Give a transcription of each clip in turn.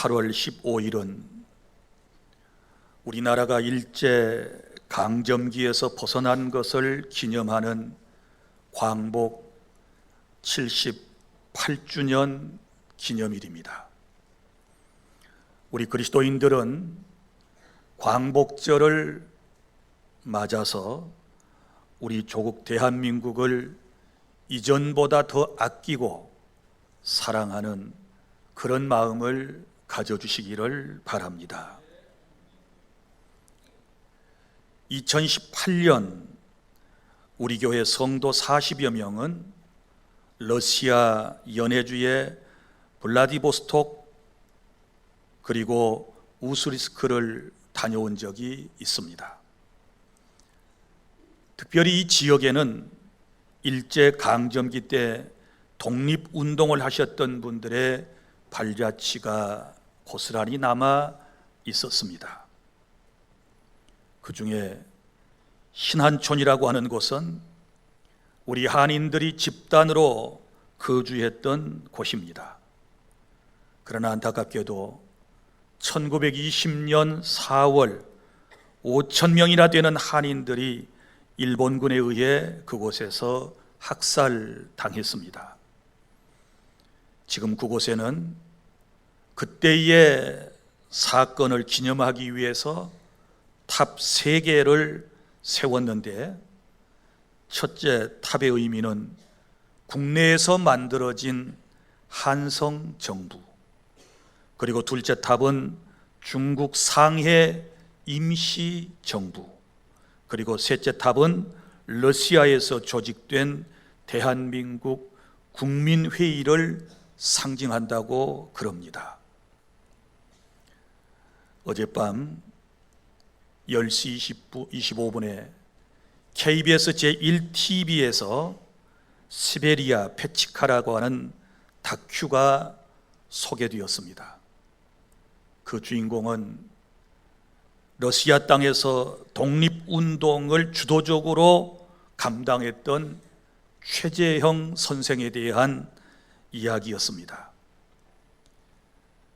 8월 15일은 우리나라가 일제 강점기에서 벗어난 것을 기념하는 광복 78주년 기념일입니다. 우리 그리스도인들은 광복절을 맞아서 우리 조국 대한민국을 이전보다 더 아끼고 사랑하는 그런 마음을 가져주시기를 바랍니다. 2018년 우리 교회 성도 40여 명은 러시아 연해주의 블라디보스톡 그리고 우스리스크를 다녀온 적이 있습니다. 특별히 이 지역에는 일제 강점기 때 독립운동을 하셨던 분들의 발자취가 고스란히 남아 있었습니다. 그 중에 신한촌이라고 하는 곳은 우리 한인들이 집단으로 거주했던 곳입니다. 그러나 안타깝게도 1920년 4월 5천 명이나 되는 한인들이 일본군에 의해 그곳에서 학살당했습니다. 지금 그곳에는 그때의 사건을 기념하기 위해서 탑 3개를 세웠는데, 첫째 탑의 의미는 국내에서 만들어진 한성 정부, 그리고 둘째 탑은 중국 상해 임시 정부, 그리고 셋째 탑은 러시아에서 조직된 대한민국 국민회의를 상징한다고 그럽니다. 어젯밤 10시 25분에 KBS 제1TV에서 시베리아 페치카라고 하는 다큐가 소개되었습니다. 그 주인공은 러시아 땅에서 독립운동을 주도적으로 감당했던 최재형 선생에 대한 이야기였습니다.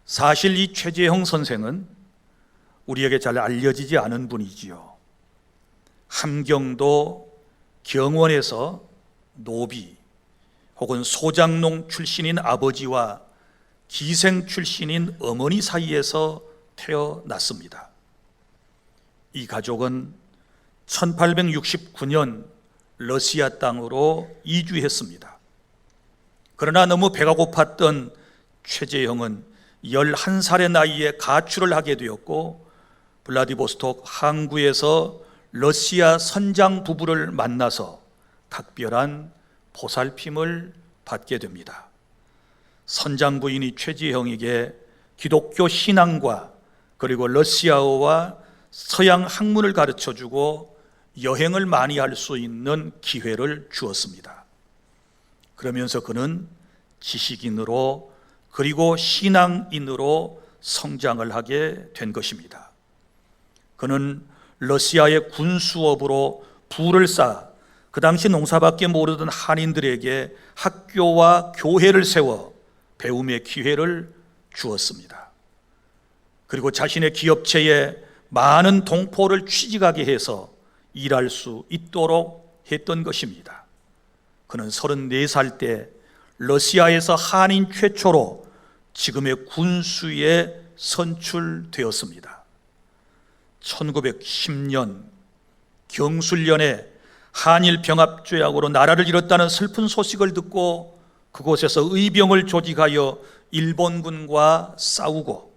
사실 이 최재형 선생은 우리에게 잘 알려지지 않은 분이지요. 함경도 경원에서 노비 혹은 소장농 출신인 아버지와 기생 출신인 어머니 사이에서 태어났습니다. 이 가족은 1869년 러시아 땅으로 이주했습니다. 그러나 너무 배가 고팠던 최재형은 11살의 나이에 가출을 하게 되었고, 블라디보스톡 항구에서 러시아 선장 부부를 만나서 각별한 보살핌을 받게 됩니다. 선장 부인이 최재형에게 기독교 신앙과 그리고 러시아어와 서양 학문을 가르쳐주고 여행을 많이 할 수 있는 기회를 주었습니다. 그러면서 그는 지식인으로 그리고 신앙인으로 성장을 하게 된 것입니다. 그는 러시아의 군수업으로 부를 쌓아 그 당시 농사밖에 모르던 한인들에게 학교와 교회를 세워 배움의 기회를 주었습니다. 그리고 자신의 기업체에 많은 동포를 취직하게 해서 일할 수 있도록 했던 것입니다. 그는 34살 때 러시아에서 한인 최초로 지금의 군수에 선출되었습니다. 1910년 경술련에 한일 병합조약으로 나라를 잃었다는 슬픈 소식을 듣고 그곳에서 의병을 조직하여 일본군과 싸우고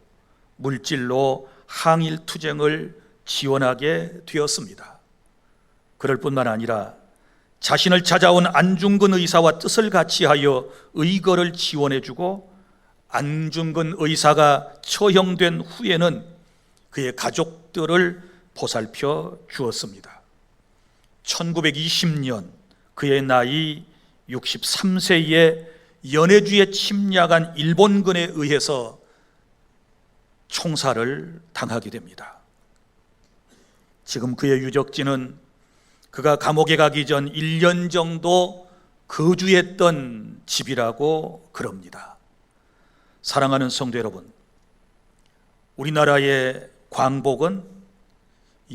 물질로 항일 투쟁을 지원하게 되었습니다. 그럴 뿐만 아니라 자신을 찾아온 안중근 의사와 뜻을 같이하여 의거를 지원해주고, 안중근 의사가 처형된 후에는 그의 가족들을 보살펴 주었습니다. 1920년 그의 나이 63세에 연해주에 침략한 일본군에 의해서 총살을 당하게 됩니다. 지금 그의 유적지는 그가 감옥에 가기 전 1년 정도 거주했던 집이라고 그럽니다. 사랑하는 성도 여러분, 우리나라의 광복은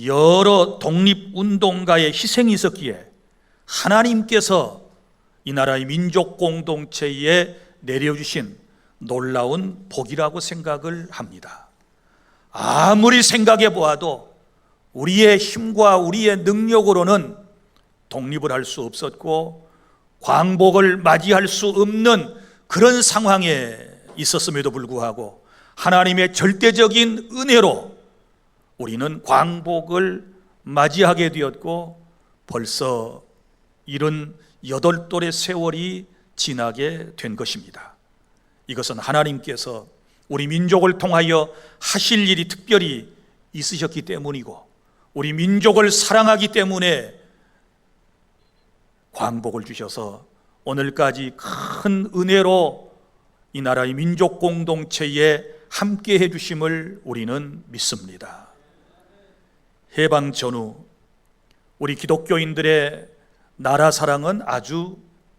여러 독립운동가의 희생이 있었기에 하나님께서 이 나라의 민족 공동체에 내려주신 놀라운 복이라고 생각을 합니다. 아무리 생각해 보아도 우리의 힘과 우리의 능력으로는 독립을 할 수 없었고 광복을 맞이할 수 없는 그런 상황에 있었음에도 불구하고 하나님의 절대적인 은혜로 우리는 광복을 맞이하게 되었고 벌써 78돌의 세월이 지나게 된 것입니다. 이것은 하나님께서 우리 민족을 통하여 하실 일이 특별히 있으셨기 때문이고 우리 민족을 사랑하기 때문에 광복을 주셔서 오늘까지 큰 은혜로 이 나라의 민족 공동체에 함께 해주심을 우리는 믿습니다. 해방 전후 우리 기독교인들의 나라 사랑은 아주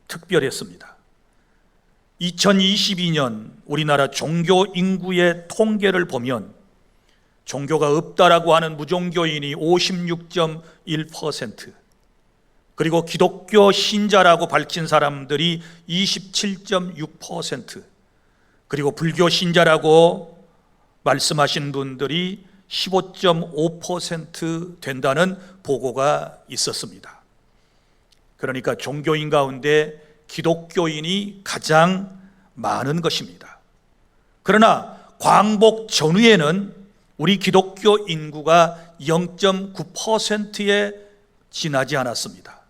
특별했습니다. 2022년 우리나라 종교 인구의 통계를 보면 종교가 없다라고 하는 무종교인이 56.1%, 그리고 기독교 신자라고 밝힌 사람들이 27.6%, 그리고 불교 신자라고 말씀하신 분들이 15.5% 된다는 보고가 있었습니다. 그러니까 종교인 가운데 기독교인이 가장 많은 것입니다. 그러나 광복 전후에는 우리 기독교 인구가 0.9%에 지나지 않았습니다.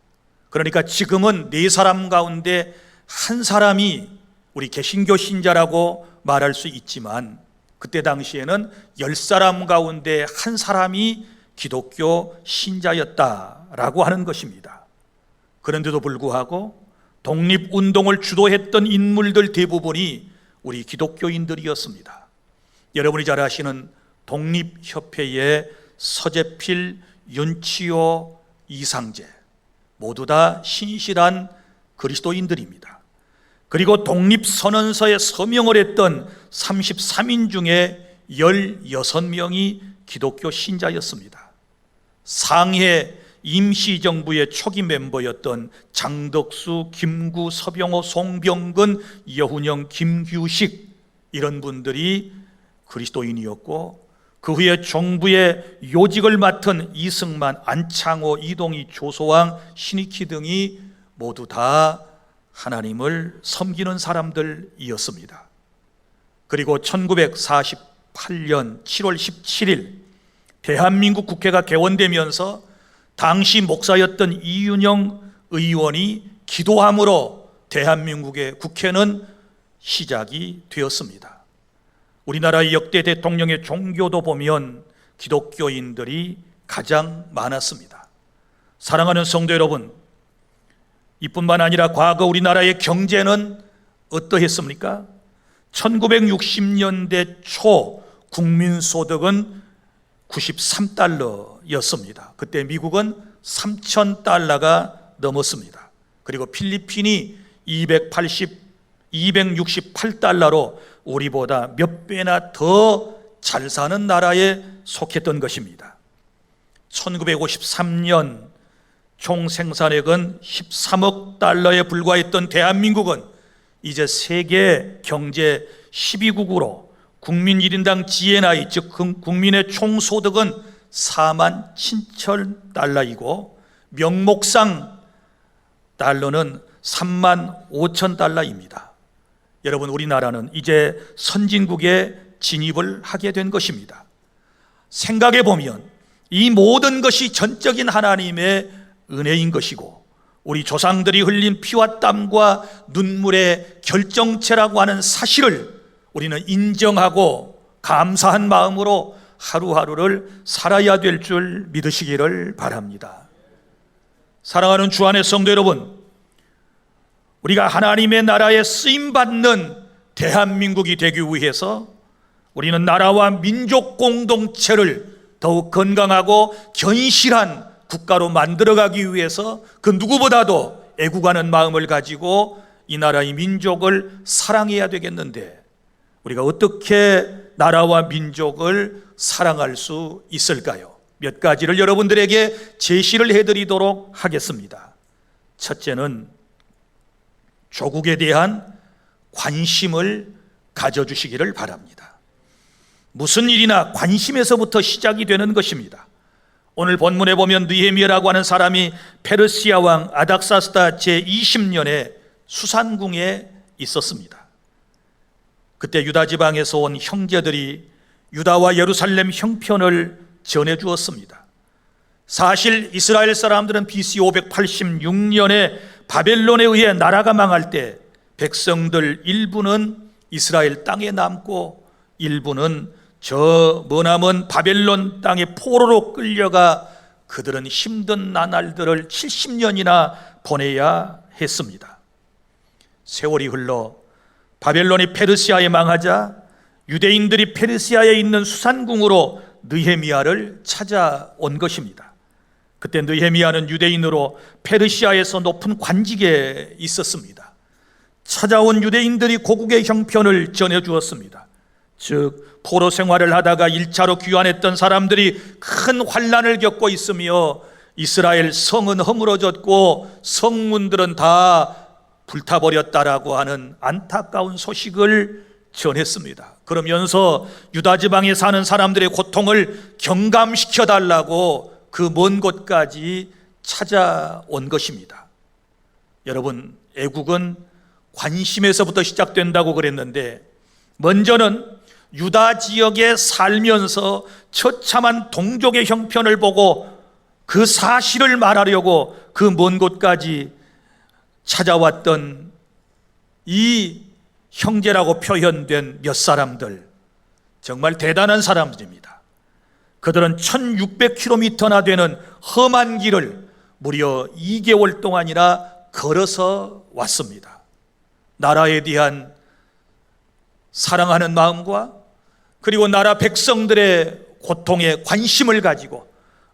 그러니까 지금은 4사람 가운데 1사람이 우리 개신교 신자라고 말할 수 있지만 그때 당시에는 10사람 가운데 1사람이 기독교 신자였다라고 하는 것입니다. 그런데도 불구하고 독립운동을 주도했던 인물들 대부분이 우리 기독교인들이었습니다. 여러분이 잘 아시는 독립협회의 서재필, 윤치호, 이상재 모두 다 신실한 그리스도인들입니다. 그리고 독립선언서에 서명을 했던 33인 중에 16명이 기독교 신자였습니다. 상해 임시정부의 초기 멤버였던 장덕수, 김구, 서병호, 송병근, 여훈영, 김규식 이런 분들이 그리스도인이었고 그 후에 정부의 요직을 맡은 이승만, 안창호, 이동희, 조소왕, 신익희 등이 모두 다 하나님을 섬기는 사람들이었습니다. 그리고 1948년 7월 17일 대한민국 국회가 개원되면서 당시 목사였던 이윤영 의원이 기도함으로 대한민국의 국회는 시작이 되었습니다. 우리나라의 역대 대통령의 종교도 보면 기독교인들이 가장 많았습니다. 사랑하는 성도 여러분, 이뿐만 아니라 과거 우리나라의 경제는 어떠했습니까? 1960년대 초 국민소득은 93달러였습니다. 그때 미국은 3,000달러가 넘었습니다. 그리고 필리핀이 268달러로 우리보다 몇 배나 더 잘 사는 나라에 속했던 것입니다. 1953년 총 생산액은 13억 달러에 불과했던 대한민국은 이제 세계 경제 12국으로 국민 1인당 GNI, 즉 국민의 총소득은 4만 7천 달러이고 명목상 달러는 3만 5천 달러입니다. 여러분, 우리나라는 이제 선진국에 진입을 하게 된 것입니다. 생각해 보면 이 모든 것이 전적인 하나님의 은혜인 것이고 우리 조상들이 흘린 피와 땀과 눈물의 결정체라고 하는 사실을 우리는 인정하고 감사한 마음으로 하루하루를 살아야 될 줄 믿으시기를 바랍니다. 사랑하는 주 안의 성도 여러분, 우리가 하나님의 나라에 쓰임받는 대한민국이 되기 위해서 우리는 나라와 민족 공동체를 더욱 건강하고 견실한 국가로 만들어가기 위해서 그 누구보다도 애국하는 마음을 가지고 이 나라의 민족을 사랑해야 되겠는데 우리가 어떻게 나라와 민족을 사랑할 수 있을까요? 몇 가지를 여러분들에게 제시를 해드리도록 하겠습니다. 첫째는 조국에 대한 관심을 가져주시기를 바랍니다. 무슨 일이나 관심에서부터 시작이 되는 것입니다. 오늘 본문에 보면 느헤미야라고 하는 사람이 페르시아 왕 아닥사스다 제20년에 수산궁에 있었습니다. 그때 유다 지방에서 온 형제들이 유다와 예루살렘 형편을 전해주었습니다. 사실 이스라엘 사람들은 BC 586년에 바벨론에 의해 나라가 망할 때 백성들 일부는 이스라엘 땅에 남고 일부는 저 머나먼 바벨론 땅에 포로로 끌려가 그들은 힘든 나날들을 70년이나 보내야 했습니다. 세월이 흘러 바벨론이 페르시아에 망하자 유대인들이 페르시아에 있는 수산궁으로 느헤미야를 찾아온 것입니다. 그때 느헤미야는 유대인으로 페르시아에서 높은 관직에 있었습니다. 찾아온 유대인들이 고국의 형편을 전해주었습니다. 즉 포로 생활을 하다가 1차로 귀환했던 사람들이 큰 환난을 겪고 있으며 이스라엘 성은 허물어졌고 성문들은 다 불타버렸다라고 하는 안타까운 소식을 전했습니다. 그러면서 유다 지방에 사는 사람들의 고통을 경감시켜 달라고 그 먼 곳까지 찾아온 것입니다. 여러분, 애국은 관심에서부터 시작된다고 그랬는데 먼저는 유다 지역에 살면서 처참한 동족의 형편을 보고 그 사실을 말하려고 그 먼 곳까지 찾아왔던 이 형제라고 표현된 몇 사람들, 정말 대단한 사람들입니다. 그들은 1600km나 되는 험한 길을 무려 2개월 동안이나 걸어서 왔습니다. 나라에 대한 사랑하는 마음과 그리고 나라 백성들의 고통에 관심을 가지고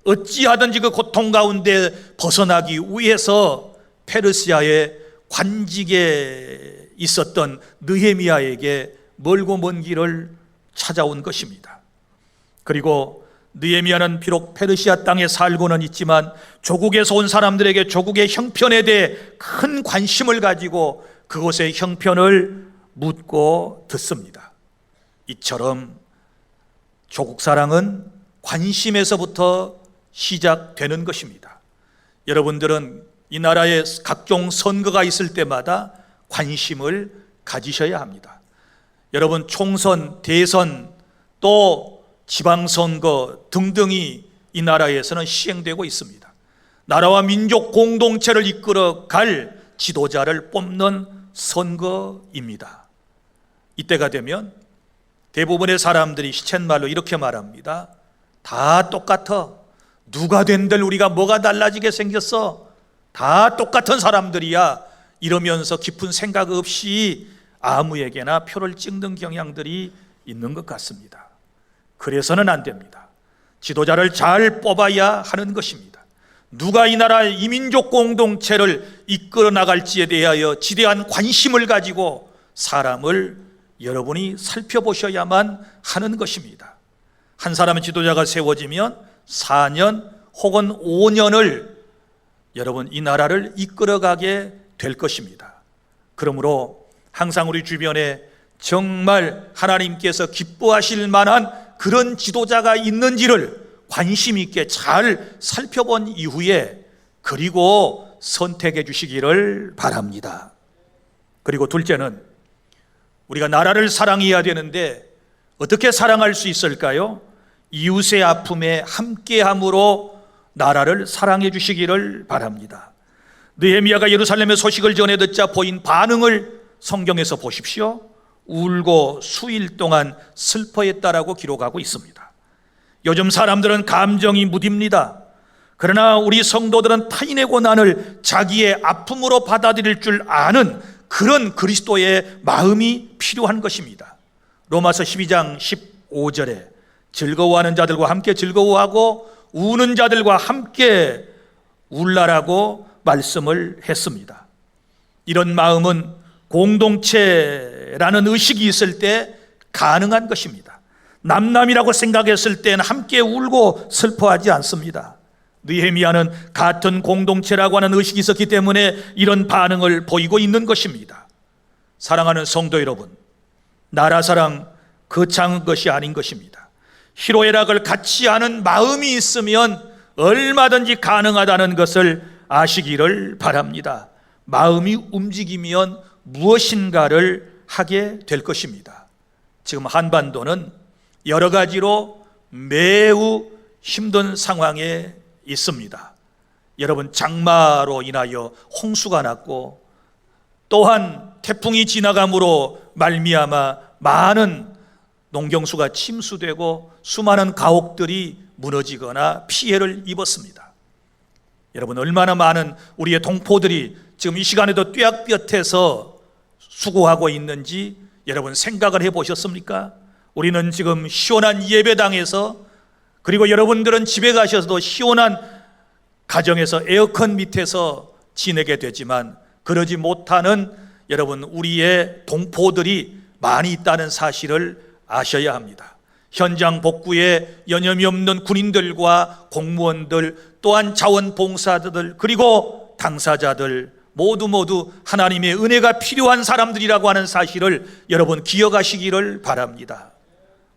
어찌하든지 그 고통 가운데 벗어나기 위해서 페르시아의 관직에 있었던 느헤미야에게 멀고 먼 길을 찾아온 것입니다. 그리고 느헤미야는 비록 페르시아 땅에 살고는 있지만 조국에서 온 사람들에게 조국의 형편에 대해 큰 관심을 가지고 그곳의 형편을 묻고 듣습니다. 이처럼 조국 사랑은 관심에서부터 시작되는 것입니다. 여러분들은 이 나라에 각종 선거가 있을 때마다 관심을 가지셔야 합니다. 여러분, 총선, 대선, 또 지방선거 등등이 이 나라에서는 시행되고 있습니다. 나라와 민족 공동체를 이끌어 갈 지도자를 뽑는 선거입니다. 이때가 되면 대부분의 사람들이 시쳇말로 이렇게 말합니다. 다 똑같아. 누가 된들 우리가 뭐가 달라지게 생겼어? 다 똑같은 사람들이야. 이러면서 깊은 생각 없이 아무에게나 표를 찍는 경향들이 있는 것 같습니다. 그래서는 안 됩니다. 지도자를 잘 뽑아야 하는 것입니다. 누가 이 나라 이민족 공동체를 이끌어 나갈지에 대하여 지대한 관심을 가지고 사람을 여러분이 살펴보셔야만 하는 것입니다. 한 사람의 지도자가 세워지면 4년 혹은 5년을 여러분 이 나라를 이끌어가게 될 것입니다. 그러므로 항상 우리 주변에 정말 하나님께서 기뻐하실 만한 그런 지도자가 있는지를 관심 있게 잘 살펴본 이후에 그리고 선택해 주시기를 바랍니다. 그리고 둘째는 우리가 나라를 사랑해야 되는데 어떻게 사랑할 수 있을까요? 이웃의 아픔에 함께함으로 나라를 사랑해 주시기를 바랍니다. 느헤미야가 예루살렘의 소식을 전해 듣자 보인 반응을 성경에서 보십시오. 울고 수일 동안 슬퍼했다라고 기록하고 있습니다. 요즘 사람들은 감정이 무딥니다. 그러나 우리 성도들은 타인의 고난을 자기의 아픔으로 받아들일 줄 아는 그런 그리스도의 마음이 필요한 것입니다. 로마서 12장 15절에 즐거워하는 자들과 함께 즐거워하고 우는 자들과 함께 울라라고 말씀을 했습니다. 이런 마음은 공동체라는 의식이 있을 때 가능한 것입니다. 남남이라고 생각했을 때는 함께 울고 슬퍼하지 않습니다. 느헤미야는 같은 공동체라고 하는 의식이 있었기 때문에 이런 반응을 보이고 있는 것입니다. 사랑하는 성도 여러분, 나라 사랑 거창한 것이 아닌 것입니다. 희로애락을 같이 하는 마음이 있으면 얼마든지 가능하다는 것을 아시기를 바랍니다. 마음이 움직이면 무엇인가를 하게 될 것입니다. 지금 한반도는 여러 가지로 매우 힘든 상황에 있습니다. 여러분, 장마로 인하여 홍수가 났고, 또한 태풍이 지나감으로 말미암아 많은 농경수가 침수되고 수많은 가옥들이 무너지거나 피해를 입었습니다. 여러분, 얼마나 많은 우리의 동포들이 지금 이 시간에도 뙤약볕에서 수고하고 있는지 여러분 생각을 해보셨습니까? 우리는 지금 시원한 예배당에서, 그리고 여러분들은 집에 가셔서도 시원한 가정에서 에어컨 밑에서 지내게 되지만, 그러지 못하는 여러분 우리의 동포들이 많이 있다는 사실을 아셔야 합니다. 현장 복구에 여념이 없는 군인들과 공무원들, 또한 자원봉사자들, 그리고 당사자들 모두 하나님의 은혜가 필요한 사람들이라고 하는 사실을 여러분 기억하시기를 바랍니다.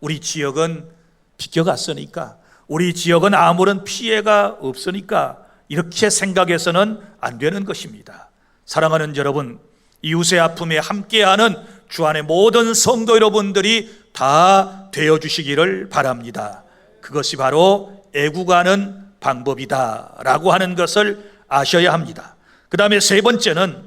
우리 지역은 비껴갔으니까, 우리 지역은 아무런 피해가 없으니까 이렇게 생각해서는 안 되는 것입니다. 사랑하는 여러분, 이웃의 아픔에 함께하는 주 안의 모든 성도 여러분들이 다 되어주시기를 바랍니다. 그것이 바로 애국하는 방법이다라고 하는 것을 아셔야 합니다. 그 다음에 세 번째는,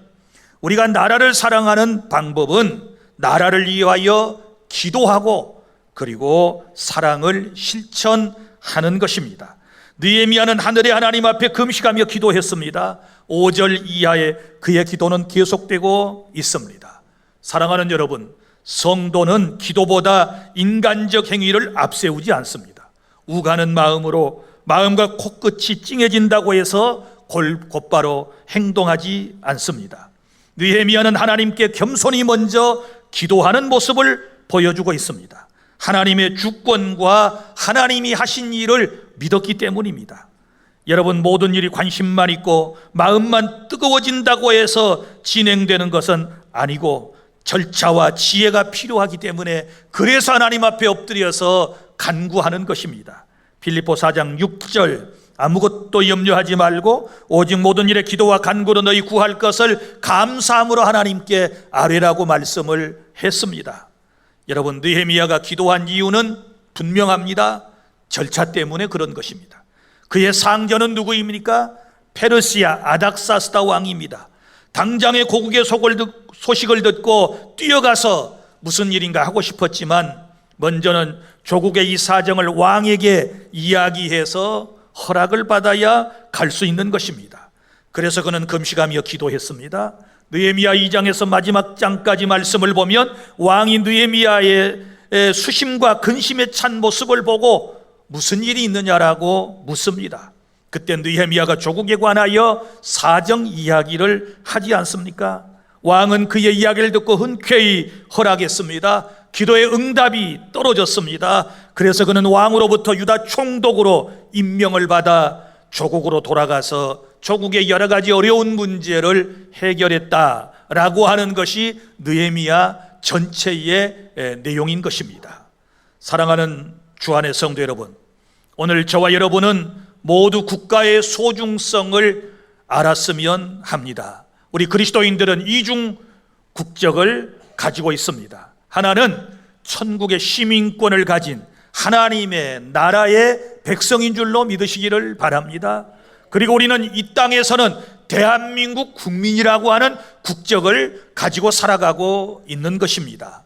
우리가 나라를 사랑하는 방법은 나라를 위하여 기도하고 그리고 사랑을 실천하는 것입니다. 느헤미야는 하늘의 하나님 앞에 금식하며 기도했습니다. 5절 이하에 그의 기도는 계속되고 있습니다. 사랑하는 여러분, 성도는 기도보다 인간적 행위를 앞세우지 않습니다. 우가는 마음으로 마음과 코끝이 찡해진다고 해서 곧바로 행동하지 않습니다. 느헤미야는 하나님께 겸손히 먼저 기도하는 모습을 보여주고 있습니다. 하나님의 주권과 하나님이 하신 일을 믿었기 때문입니다. 여러분, 모든 일이 관심만 있고 마음만 뜨거워진다고 해서 진행되는 것은 아니고 절차와 지혜가 필요하기 때문에, 그래서 하나님 앞에 엎드려서 간구하는 것입니다. 빌립보 4장 6절, 아무것도 염려하지 말고 오직 모든 일에 기도와 간구로 너희 구할 것을 감사함으로 하나님께 아뢰라고 말씀을 했습니다. 여러분, 느헤미야가 기도한 이유는 분명합니다. 절차 때문에 그런 것입니다. 그의 상전은 누구입니까? 페르시아 아닥사스다 왕입니다. 당장의 고국의 소식을 듣고 뛰어가서 무슨 일인가 하고 싶었지만, 먼저는 조국의 이 사정을 왕에게 이야기해서 허락을 받아야 갈 수 있는 것입니다. 그래서 그는 금식하며 기도했습니다. 느헤미야 2장에서 마지막 장까지 말씀을 보면 왕이 느헤미야의 수심과 근심에 찬 모습을 보고 무슨 일이 있느냐라고 묻습니다. 그때 느헤미야가 조국에 관하여 사정 이야기를 하지 않습니까? 왕은 그의 이야기를 듣고 흔쾌히 허락했습니다. 기도의 응답이 떨어졌습니다. 그래서 그는 왕으로부터 유다 총독으로 임명을 받아 조국으로 돌아가서 조국의 여러 가지 어려운 문제를 해결했다라고 하는 것이 느헤미야 전체의 내용인 것입니다. 사랑하는 주 안의 성도 여러분, 오늘 저와 여러분은 모두 국가의 소중성을 알았으면 합니다. 우리 그리스도인들은 이중 국적을 가지고 있습니다. 하나는 천국의 시민권을 가진 하나님의 나라의 백성인 줄로 믿으시기를 바랍니다. 그리고 우리는 이 땅에서는 대한민국 국민이라고 하는 국적을 가지고 살아가고 있는 것입니다.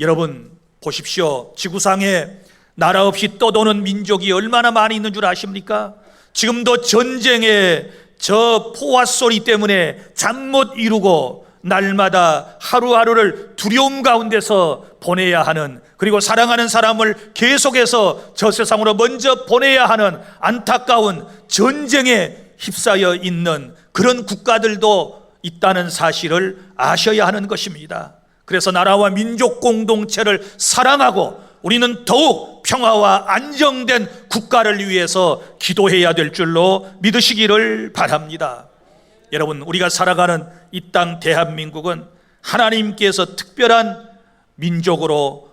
여러분 보십시오. 지구상에 나라 없이 떠도는 민족이 얼마나 많이 있는 줄 아십니까? 지금도 전쟁의 저 포화 소리 때문에 잠 못 이루고 날마다 하루하루를 두려움 가운데서 보내야 하는, 그리고 사랑하는 사람을 계속해서 저 세상으로 먼저 보내야 하는 안타까운 전쟁에 휩싸여 있는 그런 국가들도 있다는 사실을 아셔야 하는 것입니다. 그래서 나라와 민족 공동체를 사랑하고 우리는 더욱 평화와 안정된 국가를 위해서 기도해야 될 줄로 믿으시기를 바랍니다. 여러분, 우리가 살아가는 이 땅 대한민국은 하나님께서 특별한 민족으로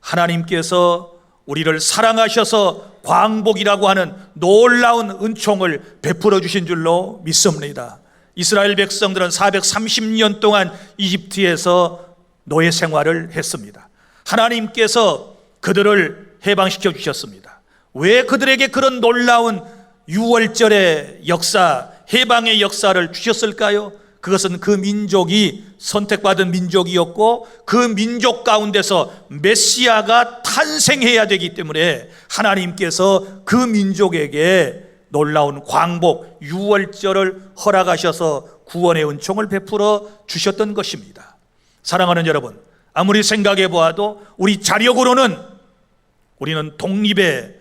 하나님께서 우리를 사랑하셔서 광복이라고 하는 놀라운 은총을 베풀어 주신 줄로 믿습니다. 이스라엘 백성들은 430년 동안 이집트에서 노예 생활을 했습니다. 하나님께서 그들을 해방시켜 주셨습니다. 왜 그들에게 그런 놀라운 유월절의 역사, 해방의 역사를 주셨을까요? 그것은 그 민족이 선택받은 민족이었고 그 민족 가운데서 메시아가 탄생해야 되기 때문에 하나님께서 그 민족에게 놀라운 광복, 유월절을 허락하셔서 구원의 은총을 베풀어 주셨던 것입니다. 사랑하는 여러분, 아무리 생각해 보아도 우리 자력으로는 우리는 독립의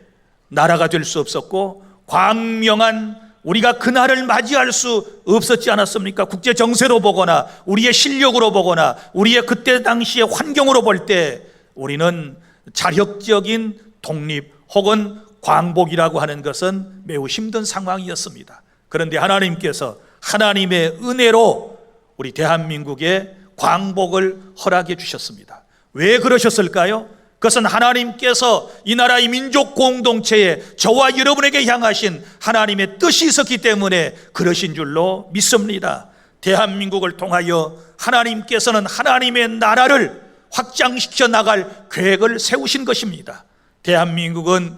나라가 될 수 없었고 광명한 우리가 그날을 맞이할 수 없었지 않았습니까? 국제 정세로 보거나 우리의 실력으로 보거나 우리의 그때 당시의 환경으로 볼 때 우리는 자력적인 독립 혹은 광복이라고 하는 것은 매우 힘든 상황이었습니다. 그런데 하나님께서 하나님의 은혜로 우리 대한민국에 광복을 허락해 주셨습니다. 왜 그러셨을까요? 그것은 하나님께서 이 나라의 민족 공동체에 저와 여러분에게 향하신 하나님의 뜻이 있었기 때문에 그러신 줄로 믿습니다. 대한민국을 통하여 하나님께서는 하나님의 나라를 확장시켜 나갈 계획을 세우신 것입니다. 대한민국은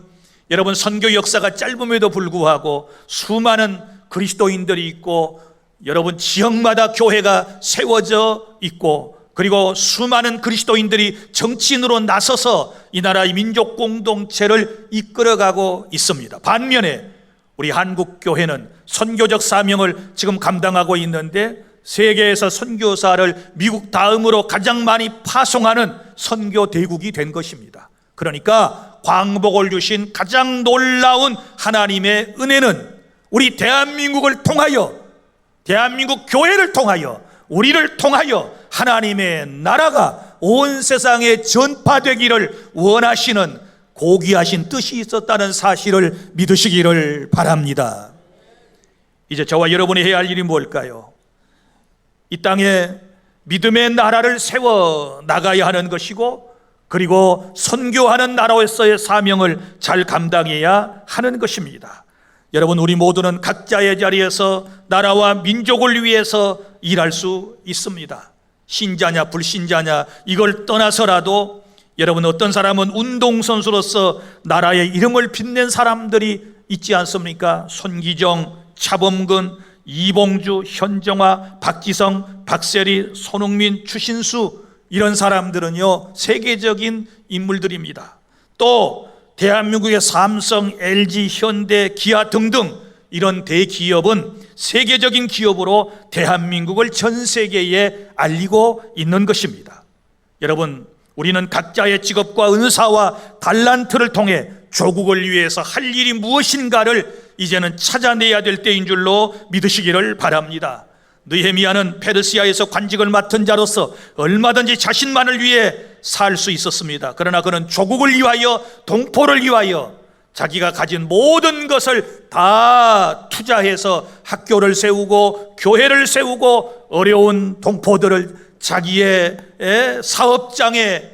여러분 선교 역사가 짧음에도 불구하고 수많은 그리스도인들이 있고 여러분 지역마다 교회가 세워져 있고 그리고 수많은 그리스도인들이 정치인으로 나서서 이 나라의 민족 공동체를 이끌어가고 있습니다. 반면에 우리 한국교회는 선교적 사명을 지금 감당하고 있는데 세계에서 선교사를 미국 다음으로 가장 많이 파송하는 선교 대국이 된 것입니다. 그러니까 광복을 주신 가장 놀라운 하나님의 은혜는 우리 대한민국을 통하여, 대한민국 교회를 통하여, 우리를 통하여 하나님의 나라가 온 세상에 전파되기를 원하시는 고귀하신 뜻이 있었다는 사실을 믿으시기를 바랍니다. 이제 저와 여러분이 해야 할 일이 뭘까요? 이 땅에 믿음의 나라를 세워 나가야 하는 것이고 그리고 선교하는 나라에서의 사명을 잘 감당해야 하는 것입니다. 여러분, 우리 모두는 각자의 자리에서 나라와 민족을 위해서 일할 수 있습니다. 신자냐 불신자냐 이걸 떠나서라도 여러분, 어떤 사람은 운동선수로서 나라의 이름을 빛낸 사람들이 있지 않습니까? 손기정, 차범근, 이봉주, 현정화, 박지성, 박세리, 손흥민, 추신수, 이런 사람들은요 세계적인 인물들입니다. 또 대한민국의 삼성, LG, 현대, 기아 등등 이런 대기업은 세계적인 기업으로 대한민국을 전 세계에 알리고 있는 것입니다. 여러분, 우리는 각자의 직업과 은사와 달란트를 통해 조국을 위해서 할 일이 무엇인가를 이제는 찾아내야 될 때인 줄로 믿으시기를 바랍니다. 느헤미야는 페르시아에서 관직을 맡은 자로서 얼마든지 자신만을 위해 살 수 있었습니다. 그러나 그는 조국을 위하여, 동포를 위하여 자기가 가진 모든 것을 다 투자해서 학교를 세우고 교회를 세우고 어려운 동포들을 자기의 사업장에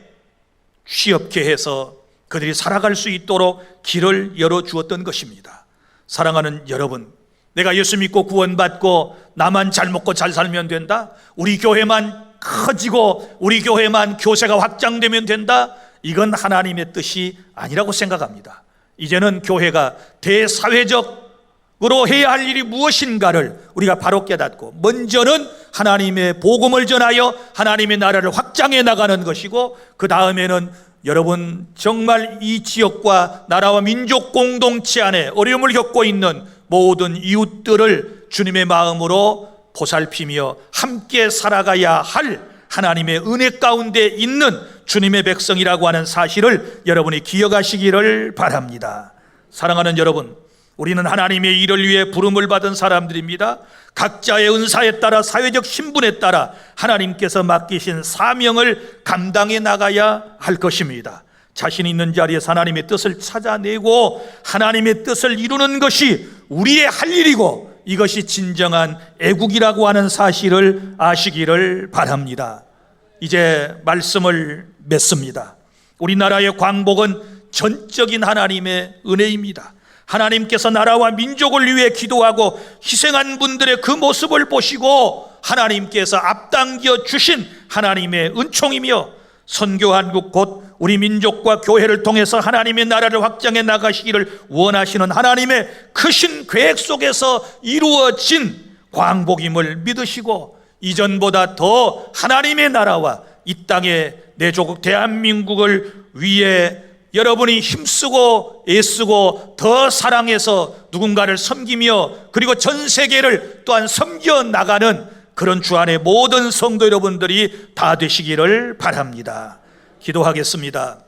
취업케 해서 그들이 살아갈 수 있도록 길을 열어주었던 것입니다. 사랑하는 여러분, 내가 예수 믿고 구원받고 나만 잘 먹고 잘 살면 된다? 우리 교회만 커지고 우리 교회만 교세가 확장되면 된다? 이건 하나님의 뜻이 아니라고 생각합니다. 이제는 교회가 대사회적으로 해야 할 일이 무엇인가를 우리가 바로 깨닫고 먼저는 하나님의 복음을 전하여 하나님의 나라를 확장해 나가는 것이고 그 다음에는 여러분 정말 이 지역과 나라와 민족 공동체 안에 어려움을 겪고 있는 모든 이웃들을 주님의 마음으로 보살피며 함께 살아가야 할 하나님의 은혜 가운데 있는 주님의 백성이라고 하는 사실을 여러분이 기억하시기를 바랍니다. 사랑하는 여러분, 우리는 하나님의 일을 위해 부름을 받은 사람들입니다. 각자의 은사에 따라, 사회적 신분에 따라 하나님께서 맡기신 사명을 감당해 나가야 할 것입니다. 자신 있는 자리에서 하나님의 뜻을 찾아내고 하나님의 뜻을 이루는 것이 우리의 할 일이고, 이것이 진정한 애국이라고 하는 사실을 아시기를 바랍니다. 이제 말씀을 맺습니다. 우리나라의 광복은 전적인 하나님의 은혜입니다. 하나님께서 나라와 민족을 위해 기도하고 희생한 분들의 그 모습을 보시고 하나님께서 앞당겨 주신 하나님의 은총이며, 선교한국 곧 우리 민족과 교회를 통해서 하나님의 나라를 확장해 나가시기를 원하시는 하나님의 크신 계획 속에서 이루어진 광복임을 믿으시고, 이전보다 더 하나님의 나라와 이 땅의 내 조국 대한민국을 위해 여러분이 힘쓰고 애쓰고 더 사랑해서 누군가를 섬기며, 그리고 전 세계를 또한 섬겨 나가는 그런 주 안에 모든 성도 여러분들이 다 되시기를 바랍니다. 기도하겠습니다.